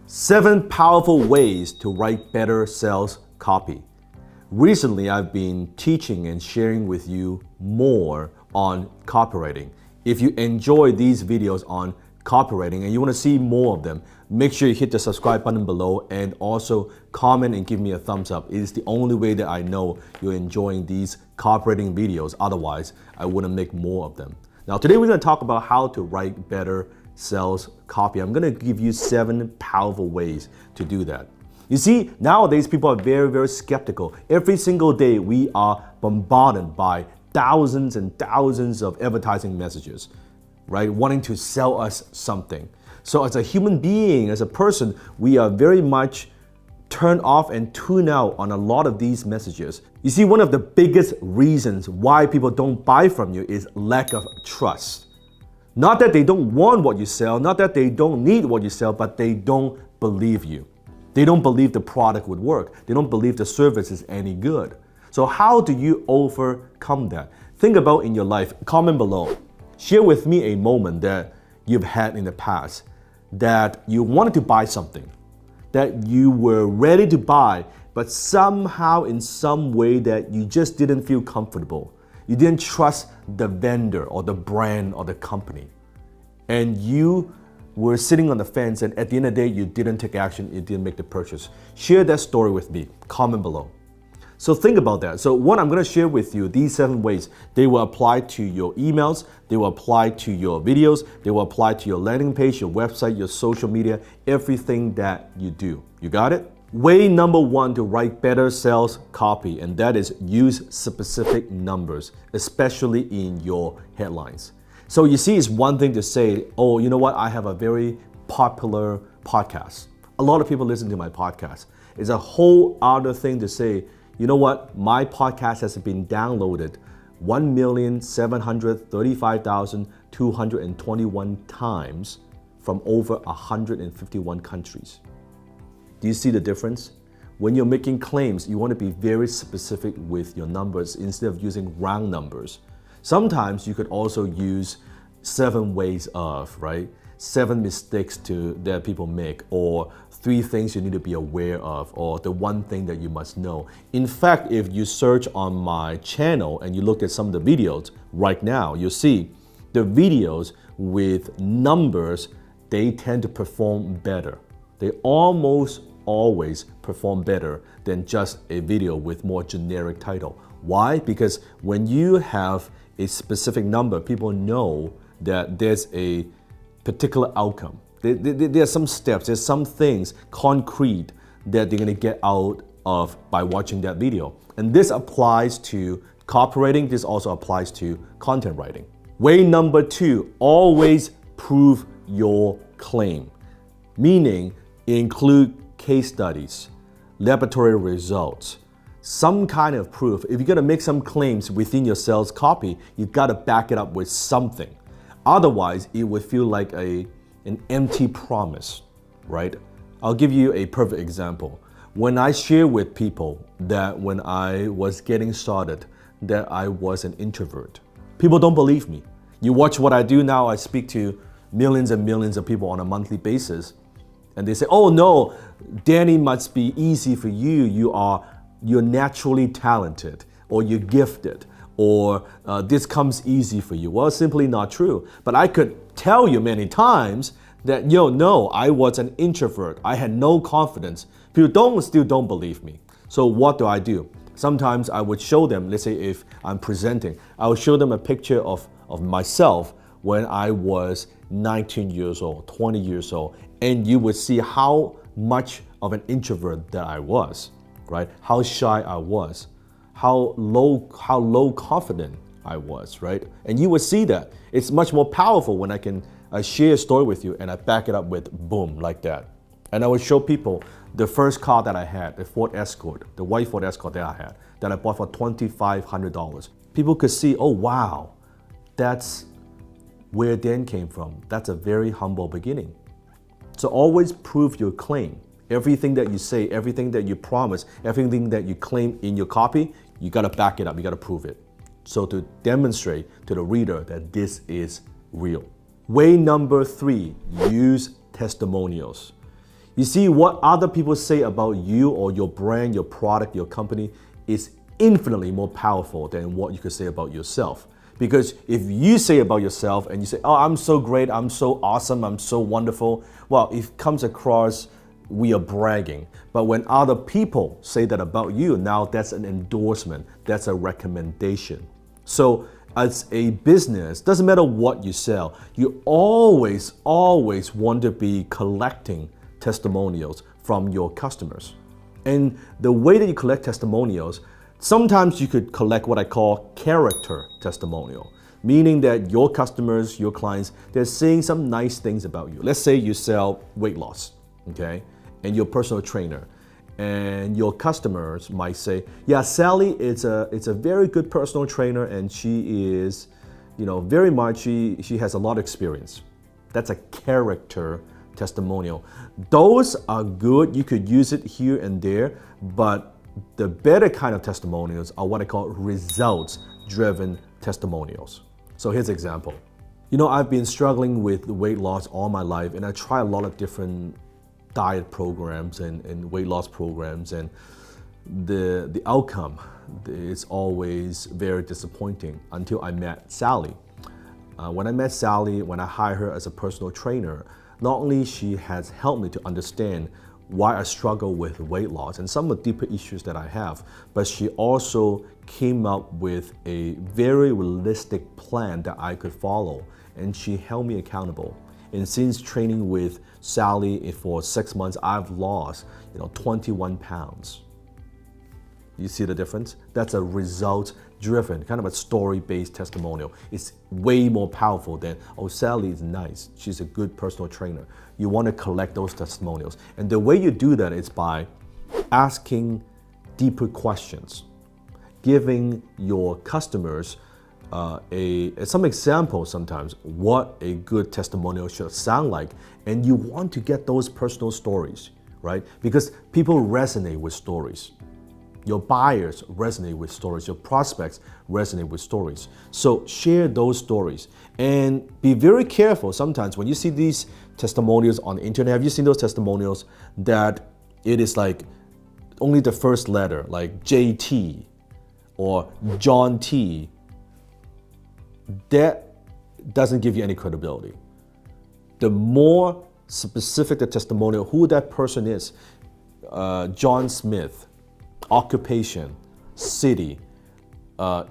7 powerful ways to write better sales copy. Recently, I've been teaching and sharing with you more on copywriting. If you enjoy these videos on copywriting and you want to see more of them, make sure you hit the subscribe button below and also comment and give me a thumbs up. It is the only way that I know you're enjoying these copywriting videos. Otherwise, I wouldn't make more of them. Now, today we're going to talk about how to write better sales copy. I'm going to give you 7 powerful ways to do that. You see, nowadays people are very skeptical. Every single day we are bombarded by thousands and thousands of advertising messages, right? Wanting to sell us something. So as a human being, as a person, we are very much turned off and tuned out on a lot of these messages. You see, one of the biggest reasons why people don't buy from you is lack of trust. Not that they don't want what you sell, not that they don't need what you sell, but they don't believe you. They don't believe the product would work. They don't believe the service is any good. So how do you overcome that? Think about in your life, comment below. Share with me a moment that you've had in the past that you wanted to buy something, that you were ready to buy, but somehow in some way that you just didn't feel comfortable. You didn't trust the vendor or the brand or the company. And you were sitting on the fence, and at the end of the day, you didn't take action, you didn't make the purchase. Share that story with me, comment below. So think about that. So what I'm gonna share with you, these 7 ways, they will apply to your emails, they will apply to your videos, they will apply to your landing page, your website, your social media, everything that you do. You got it? Way number 1 to write better sales copy, and that is use specific numbers, especially in your headlines. So you see, it's one thing to say, oh, you know what, I have a very popular podcast. A lot of people listen to my podcast. It's a whole other thing to say, you know what, my podcast has been downloaded 1,735,221 times from over 151 countries. Do you see the difference? When you're making claims, you want to be very specific with your numbers instead of using round numbers. Sometimes you could also use 7 ways of, right? 7 mistakes that people make, or 3 things you need to be aware of, or the 1 thing that you must know. In fact, if you search on my channel and you look at some of the videos right now, you'll see the videos with numbers, they tend to perform better. They almost always perform better than just a video with more generic title. Why? Because when you have a specific number, people know that there's a particular outcome. There are some steps, there's some things concrete that they're gonna get out of by watching that video. And this applies to copywriting, this also applies to content writing. Way number 2, always prove your claim. Meaning, include case studies, laboratory results, some kind of proof. If you're gonna make some claims within your sales copy, you gotta back it up with something. Otherwise, it would feel like an empty promise, right? I'll give you a perfect example. When I share with people that when I was getting started, that I was an introvert, people don't believe me. You watch what I do now, I speak to millions and millions of people on a monthly basis, and they say, oh no, Danny, must be easy for you. You're naturally talented, or you're gifted, or this comes easy for you. Well, simply not true. But I could tell you many times that, no, I was an introvert. I had no confidence. People still don't believe me. So what do? Sometimes I would show them, let's say if I'm presenting, I would show them a picture of myself when I was 19 years old, 20 years old, and you would see how much of an introvert that I was, right? How shy I was, how low confident I was, right? And you would see that. It's much more powerful when I share a story with you and I back it up with boom, like that. And I would show people the first car that I had, the Ford Escort, the white Ford Escort that I had, that I bought for $2,500. People could see, oh wow, that's where Dan came from. That's a very humble beginning. So always prove your claim. Everything that you say, everything that you promise, everything that you claim in your copy, you gotta back it up, you gotta prove it. So to demonstrate to the reader that this is real. Way number 3, use testimonials. You see, what other people say about you or your brand, your product, your company is infinitely more powerful than what you could say about yourself. Because if you say about yourself and you say, oh, I'm so great, I'm so awesome, I'm so wonderful, well, it comes across we are bragging. But when other people say that about you, now that's an endorsement, that's a recommendation. So as a business, doesn't matter what you sell, you always want to be collecting testimonials from your customers. And the way that you collect testimonials, sometimes you could collect what I call character testimonial, meaning that your customers, your clients, they're saying some nice things about you. Let's say you sell weight loss, okay? And you're a personal trainer. And your customers might say, yeah, Sally is a very good personal trainer and she is, very much, she has a lot of experience. That's a character testimonial. Those are good, you could use it here and there, but the better kind of testimonials are what I call results-driven testimonials. So here's an example. I've been struggling with weight loss all my life, and I try a lot of different diet programs and weight loss programs, and the outcome is always very disappointing until I met Sally. When I met Sally, when I hired her as a personal trainer, not only she has helped me to understand why I struggle with weight loss and some of the deeper issues that I have, but she also came up with a very realistic plan that I could follow, and she held me accountable. And since training with Sally for 6 months, I've lost 21 pounds. You see the difference? That's a result-driven, kind of a story-based testimonial. It's way more powerful than, oh, Sally is nice, she's a good personal trainer. You want to collect those testimonials. And the way you do that is by asking deeper questions, giving your customers some examples sometimes what a good testimonial should sound like, and you want to get those personal stories, right? Because people resonate with stories. Your buyers resonate with stories, your prospects resonate with stories. So share those stories and be very careful sometimes when you see these testimonials on the internet. Have you seen those testimonials that it is like only the first letter, like JT or John T? That doesn't give you any credibility. The more specific the testimonial, who that person is, John Smith, occupation, city,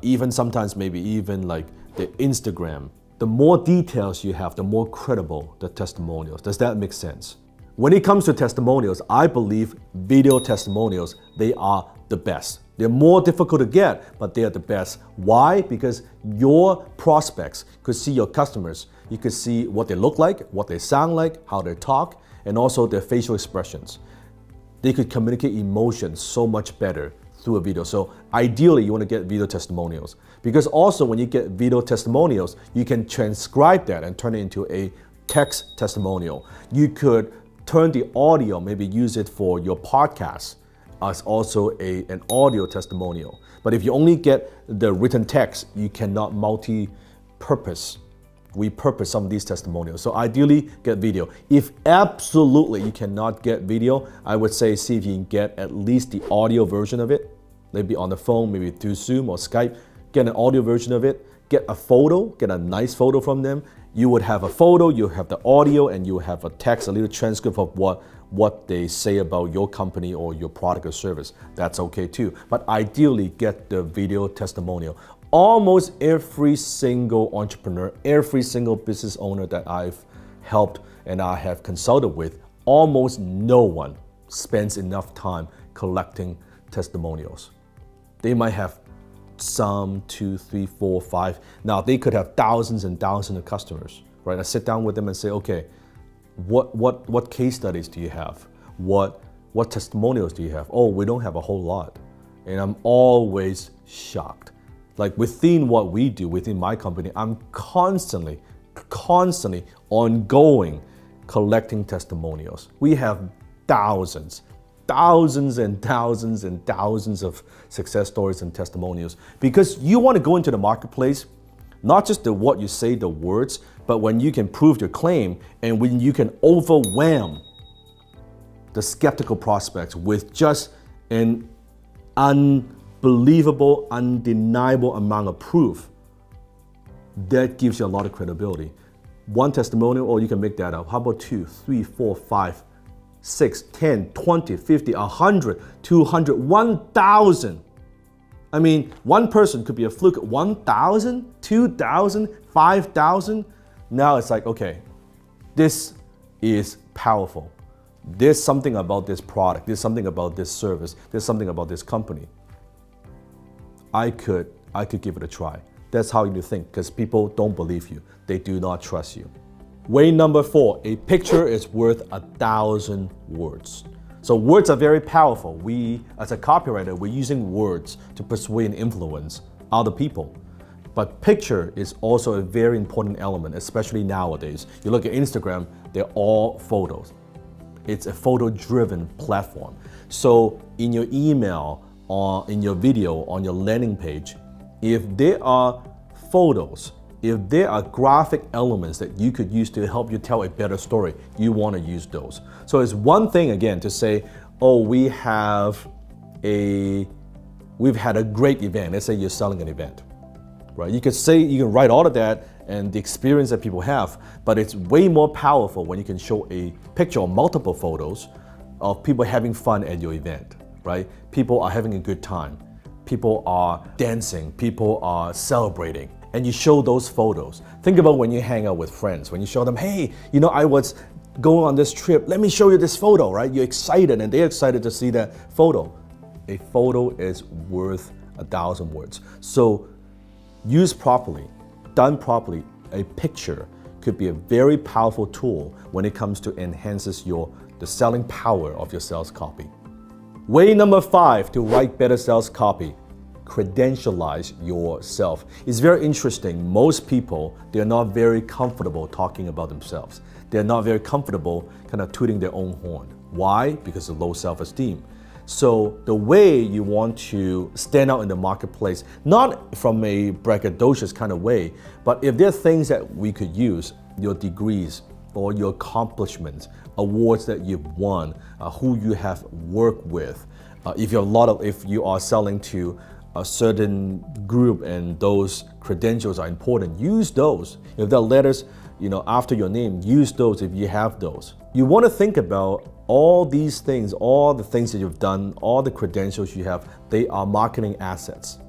even sometimes maybe even like the Instagram, the more details you have, the more credible the testimonials. Does that make sense? When it comes to testimonials, I believe video testimonials, they are the best. They're more difficult to get, but they are the best. Why? Because your prospects could see your customers. You could see what they look like, what they sound like, how they talk, and also their facial expressions. They could communicate emotions so much better through a video. So ideally, you want to get video testimonials. Because also when you get video testimonials, you can transcribe that and turn it into a text testimonial. You could turn the audio, maybe use it for your podcast as also an audio testimonial. But if you only get the written text, you cannot repurpose some of these testimonials. So ideally, get video. If absolutely you cannot get video, I would say see if you can get at least the audio version of it, maybe on the phone, maybe through Zoom or Skype. Get an audio version of it, get a photo, get a nice photo from them. You would have a photo, you have the audio, and you have a text, a little transcript of what they say about your company or your product or service. That's okay too. But ideally, get the video testimonial. Almost every single entrepreneur, every single business owner that I've helped and I have consulted with, almost no one spends enough time collecting testimonials. They might have some, 2, 3, 4, 5. Now they could have thousands and thousands of customers, right? I sit down with them and say, okay, what case studies do you have? What testimonials do you have? Oh, we don't have a whole lot. And I'm always shocked. Like within what we do, within my company, I'm constantly ongoing collecting testimonials. We have thousands and thousands of success stories and testimonials, because you want to go into the marketplace, not just what you say, the words, but when you can prove your claim and when you can overwhelm the skeptical prospects with just an unbelievable, undeniable amount of proof, that gives you a lot of credibility. One testimonial, or you can make that up. How about 2, 3, 4, 5, 6, 10, 20, 50, 100, 200, 1,000? I mean, one person could be a fluke. 1,000, 2,000, 5,000. Now it's like, okay, this is powerful. There's something about this product. There's something about this service. There's something about this company. I could give it a try. That's how you think, because people don't believe you. They do not trust you. Way number 4, a picture is worth 1,000 words. So words are very powerful. We, as a copywriter, we're using words to persuade and influence other people. But picture is also a very important element, especially nowadays. You look at Instagram, they're all photos. It's a photo-driven platform. So in your email, or in your video, on your landing page, if there are photos, if there are graphic elements that you could use to help you tell a better story, you want to use those. So it's one thing, again, to say, oh, we've had a great event. Let's say you're selling an event, right? You can write all of that and the experience that people have, but it's way more powerful when you can show a picture or multiple photos of people having fun at your event, right? People are having a good time. People are dancing, people are celebrating, and you show those photos. Think about when you hang out with friends, when you show them, hey, you know, I was going on this trip, let me show you this photo, right? You're excited and they're excited to see that photo. A photo is worth 1,000 words. So used properly, done properly, a picture could be a very powerful tool when it comes to enhances the selling power of your sales copy. Way number 5 to write better sales copy, credentialize yourself. It's very interesting. Most people, they're not very comfortable talking about themselves. They're not very comfortable kind of tooting their own horn. Why? Because of low self-esteem. So the way you want to stand out in the marketplace, not from a braggadocious kind of way, but if there are things that we could use, your degrees or your accomplishments, awards that you've won, who you have worked with. If you are selling to a certain group and those credentials are important, use those. If there are letters, after your name, use those if you have those. You want to think about all these things, all the things that you've done, all the credentials you have, they are marketing assets.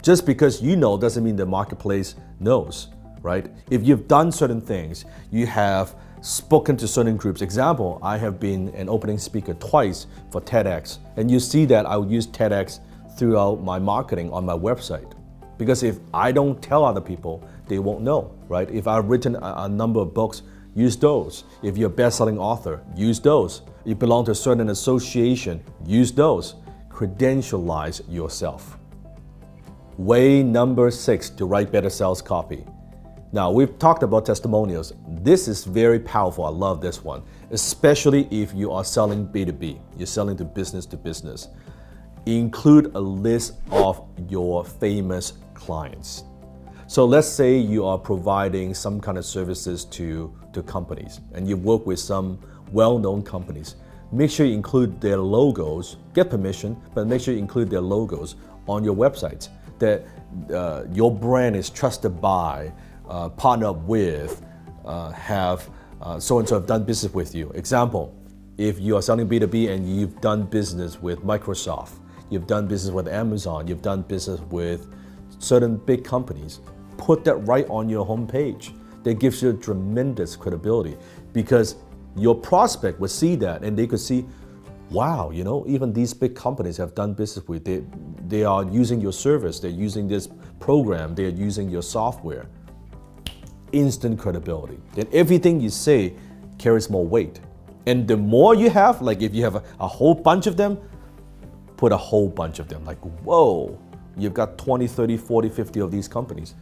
Just because you know doesn't mean the marketplace knows, right? If you've done certain things, you have spoken to certain groups. Example, I have been an opening speaker twice for TEDx, and you see that I would use TEDx throughout my marketing on my website. Because if I don't tell other people, they won't know, right? If I've written a number of books, use those. If you're a best-selling author, use those. You belong to a certain association, use those. Credentialize yourself. Way number 6 to write better sales copy. Now, we've talked about testimonials. This is very powerful. I love this one, especially if you are selling B2B. You're selling to business. Include a list of your famous clients. So let's say you are providing some kind of services to companies and you work with some well-known companies. Make sure you include their logos, get permission, but make sure you include their logos on your websites, that your brand is trusted by, partner up with, have so-and-so have done business with you. Example, if you are selling B2B and you've done business with Microsoft, you've done business with Amazon, you've done business with certain big companies, put that right on your homepage. That gives you tremendous credibility because your prospect would see that and they could see, wow, even these big companies have done business with, they are using your service, they're using this program, they're using your software. Instant credibility. Then everything you say carries more weight. And the more you have, like if you have a whole bunch of them, put a whole bunch of them. Like, whoa, you've got 20, 30, 40, 50 of these companies.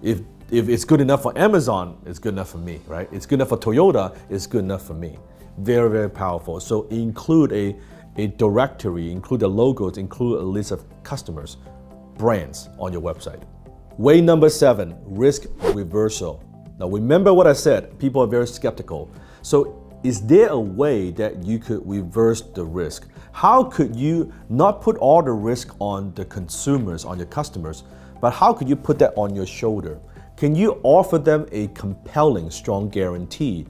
If it's good enough for Amazon, it's good enough for me, right? It's good enough for Toyota, it's good enough for me. Very, very powerful. So include a directory, include the logos, include a list of customers, brands on your website. Way number 7, risk reversal. Now remember what I said, people are very skeptical. So is there a way that you could reverse the risk? How could you not put all the risk on the consumers, on your customers, but how could you put that on your shoulder? Can you offer them a compelling, strong guarantee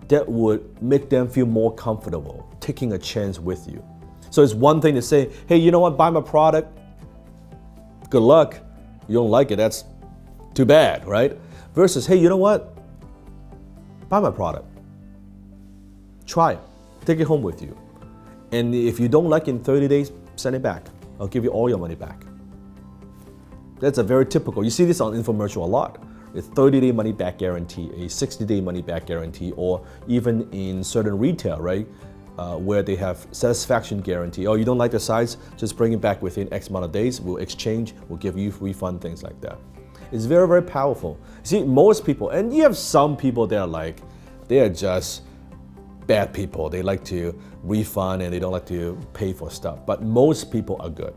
that would make them feel more comfortable taking a chance with you? So it's one thing to say, hey, you know what, buy my product, good luck. You don't like it, that's too bad, right? Versus, hey, you know what, buy my product. Try it, take it home with you. And if you don't like it in 30 days, send it back. I'll give you all your money back. That's a very typical, you see this on infomercial a lot. A 30-day money back guarantee, a 60-day money back guarantee, or even in certain retail, right? Where they have satisfaction guarantee. Oh, you don't like the size? Just bring it back within X amount of days. We'll exchange, we'll give you refund, things like that. It's very, very powerful. See, most people, and you have some people that are like, they are just bad people. They like to refund and they don't like to pay for stuff. But most people are good.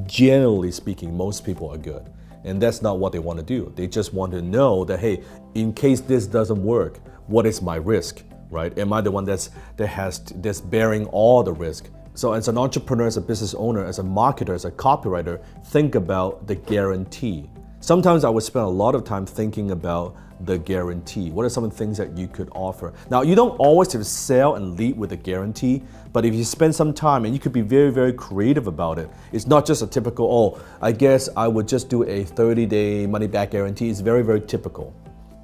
Generally speaking, most people are good. And that's not what they want to do. They just want to know that, hey, in case this doesn't work, what is my risk, right? Am I the one that's bearing all the risk? So as an entrepreneur, as a business owner, as a marketer, as a copywriter, think about the guarantee. Sometimes I would spend a lot of time thinking about the guarantee. What are some of the things that you could offer? Now, you don't always have to sell and lead with a guarantee, but if you spend some time, and you could be very, very creative about it. It's not just a typical, oh, I guess I would just do a 30-day money-back guarantee. It's very, very typical.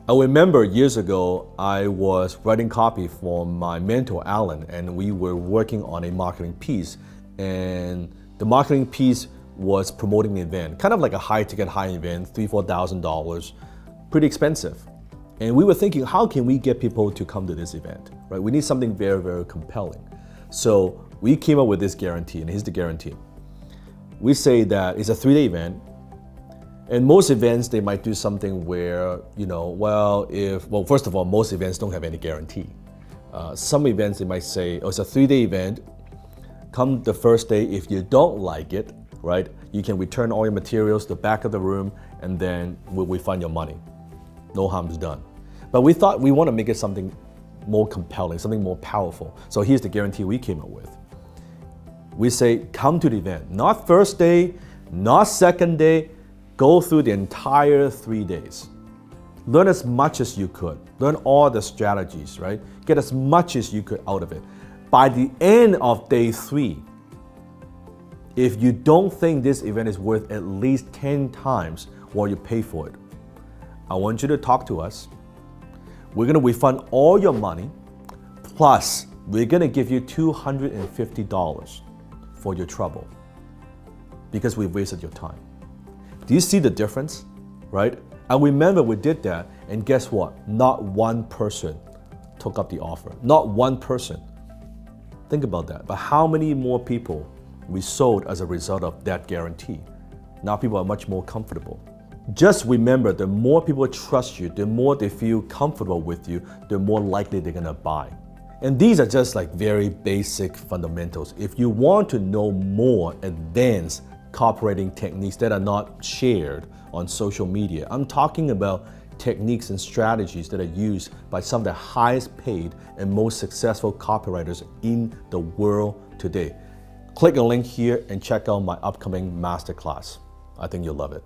I remember years ago, I was writing copy for my mentor, Alan, and we were working on a marketing piece. And the marketing piece was promoting an event, kind of like a high-ticket, high event, $3,000, $4,000, pretty expensive. And we were thinking, how can we get people to come to this event, right? We need something very, very compelling. So we came up with this guarantee, and here's the guarantee. We say that it's a 3-day event. And most events, they might do something where, first of all, most events don't have any guarantee. Some events, they might say, oh, it's a 3-day event. Come the first day, if you don't like it, right, you can return all your materials to the back of the room, and then we'll refund your money. No harm's done. But we thought we want to make it something more compelling, something more powerful. So here's the guarantee we came up with. We say, come to the event, not first day, not second day, go through the entire 3 days. Learn as much as you could. Learn all the strategies, right? Get as much as you could out of it. By the end of day 3, if you don't think this event is worth at least 10 times what you pay for it, I want you to talk to us. We're gonna refund all your money, plus we're gonna give you $250 for your trouble because we've wasted your time. Do you see the difference, right? And remember, we did that, and guess what? Not one person took up the offer. Not one person. Think about that. But how many more people we sold as a result of that guarantee? Now people are much more comfortable. Just remember, the more people trust you, the more they feel comfortable with you, the more likely they're gonna buy. And these are just like very basic fundamentals. If you want to know more advanced copywriting techniques that are not shared on social media, I'm talking about techniques and strategies that are used by some of the highest paid and most successful copywriters in the world today. Click the link here and check out my upcoming masterclass. I think you'll love it.